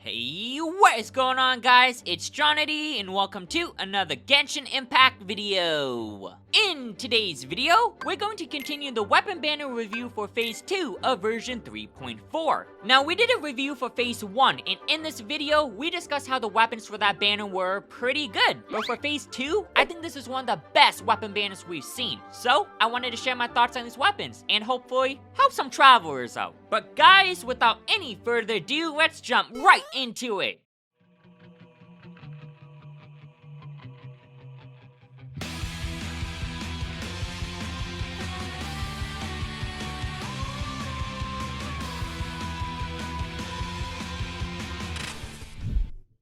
Hey, what is going on, guys? It's Johnny and welcome to another Genshin Impact video. In today's video, we're going to continue the weapon banner review for Phase 2 of version 3.4. Now, we did a review for Phase 1, and in this video, we discussed how the weapons for that banner were pretty good. But for Phase 2, I think this is one of the best weapon banners we've seen. So, I wanted to share my thoughts on these weapons, and hopefully, help some travelers out. But guys, without any further ado, let's jump right into it.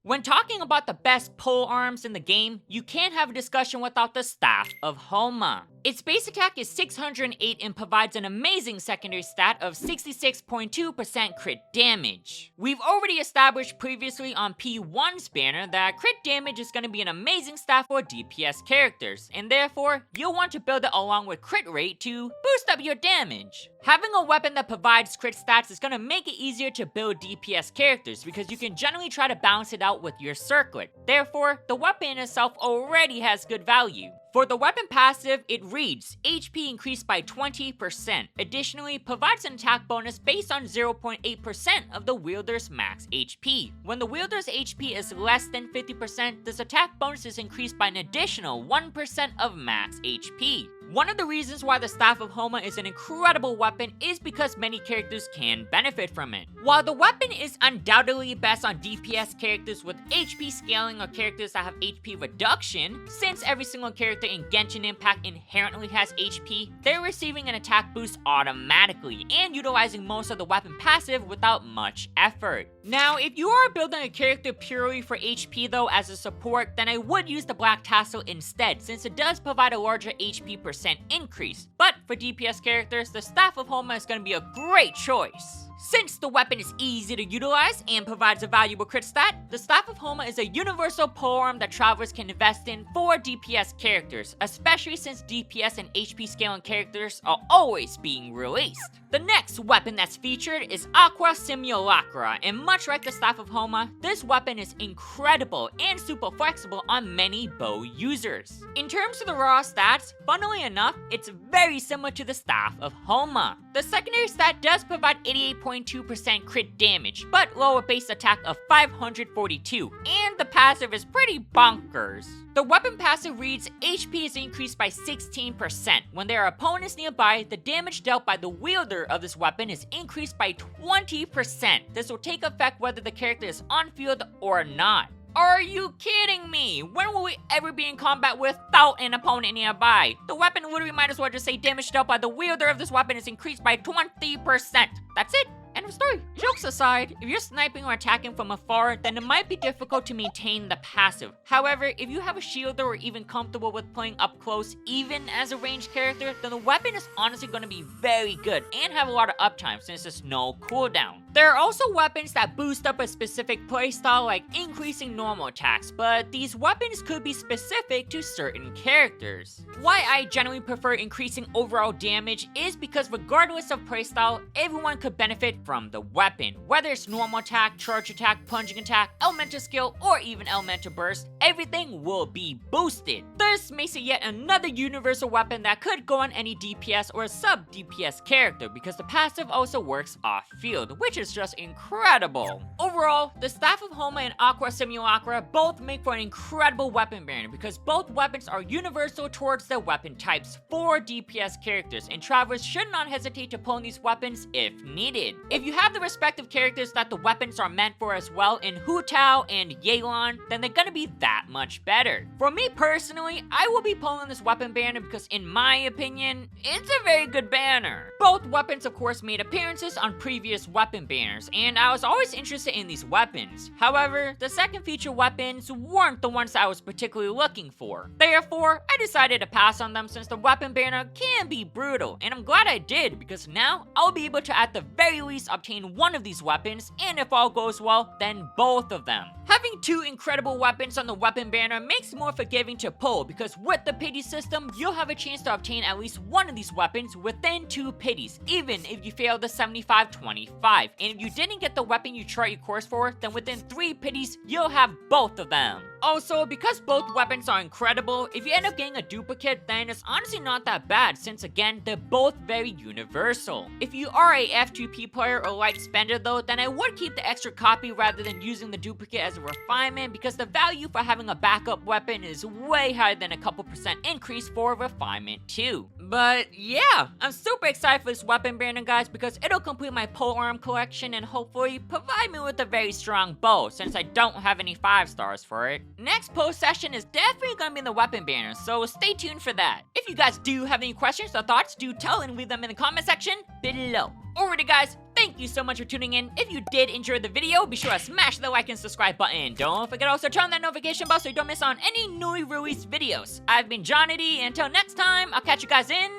When talking about the best pole arms in the game, you can't have a discussion without the Staff of Homa. Its base attack is 608 and provides an amazing secondary stat of 66.2% crit damage. We've already established previously on P1's banner that crit damage is going to be an amazing stat for DPS characters, and therefore, you'll want to build it along with crit rate to boost up your damage. Having a weapon that provides crit stats is going to make it easier to build DPS characters because you can generally try to balance it out with your circlet. Therefore, the weapon itself already has good value. For the weapon passive, it reads, HP increased by 20%. Additionally, provides an attack bonus based on 0.8% of the wielder's max HP. When the wielder's HP is less than 50%, this attack bonus is increased by an additional 1% of max HP. One of the reasons why the Staff of Homa is an incredible weapon is because many characters can benefit from it. While the weapon is undoubtedly best on DPS characters with HP scaling or characters that have HP reduction, since every single character in Genshin Impact inherently has HP, they're receiving an attack boost automatically and utilizing most of the weapon passive without much effort. Now, if you are building a character purely for HP though as a support, then I would use the Black Tassel instead, since it does provide a larger HP percent increase. But for DPS characters, the Staff of Homa is going to be a great choice. Since the weapon is easy to utilize and provides a valuable crit stat, the Staff of Homa is a universal polearm that travelers can invest in for DPS characters, especially since DPS and HP scaling characters are always being released. The next weapon that's featured is Aqua Simulacra, and much like the Staff of Homa, this weapon is incredible and super flexible on many bow users. In terms of the raw stats, funnily enough, it's very similar to the Staff of Homa. The secondary stat does provide 88.2% crit damage, but lower base attack of 542, and the passive is pretty bonkers. The weapon passive reads, HP is increased by 16%. When there are opponents nearby, the damage dealt by the wielder of this weapon is increased by 20%. This will take effect whether the character is on field or not. Are you kidding me? When will we ever be in combat without an opponent nearby? The weapon literally might as well just say damage dealt by the wielder of this weapon is increased by 20%. That's it. End of story. Jokes aside, if you're sniping or attacking from afar, then it might be difficult to maintain the passive. However, if you have a shielder or even comfortable with playing up close, even as a ranged character, then the weapon is honestly going to be very good and have a lot of uptime since there's no cooldown. There are also weapons that boost up a specific playstyle like increasing normal attacks, but these weapons could be specific to certain characters. Why I generally prefer increasing overall damage is because regardless of playstyle, everyone could benefit from the weapon. Whether it's normal attack, charge attack, plunging attack, elemental skill, or even elemental burst, everything will be boosted. This makes it yet another universal weapon that could go on any DPS or sub DPS character because the passive also works off field, which is just incredible. Overall, the Staff of Homa and Aqua Simulacra both make for an incredible weapon banner because both weapons are universal towards their weapon types for DPS characters, and travelers should not hesitate to pull in these weapons if needed. If you have the respective characters that the weapons are meant for as well in Hu Tao and Yelan, then they're gonna be that much better. For me personally, I will be pulling this weapon banner because in my opinion, it's a very good banner. Both weapons of course made appearances on previous weapon banners, and I was always interested in these weapons. However, the second feature weapons weren't the ones that I was particularly looking for. Therefore, I decided to pass on them since the weapon banner can be brutal, and I'm glad I did because now I'll be able to at the very least obtain one of these weapons, and if all goes well, then both of them. Having two incredible weapons on the weapon banner makes it more forgiving to pull because with the pity system, you'll have a chance to obtain at least one of these weapons within 2 pities, even if you fail the 75-25, and if you didn't get the weapon you chart your course for, then within 3 pities, you'll have both of them. Also, because both weapons are incredible, if you end up getting a duplicate, then it's honestly not that bad since again, they're both very universal. If you are a F2P player or light spender though, then I would keep the extra copy rather than using the duplicate as a refinement because the value for having a backup weapon is way higher than a couple % increase for refinement too. But yeah, I'm super excited for this weapon banner guys because it'll complete my polearm collection and hopefully provide me with a very strong bow since I don't have any 5 stars for it. Next post session is definitely gonna be in the weapon banner, so stay tuned for that. If you guys do have any questions or thoughts, do tell and leave them in the comment section below. Alrighty guys, thank you so much for tuning in. If you did enjoy the video, be sure to smash the like and subscribe button. Don't forget also to turn on that notification bell so you don't miss on any newly released videos. I've been Johnny D, and until next time, I'll catch you guys in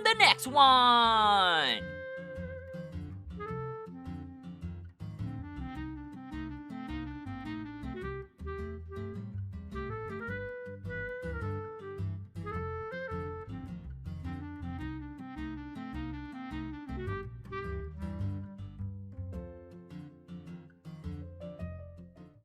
the next one.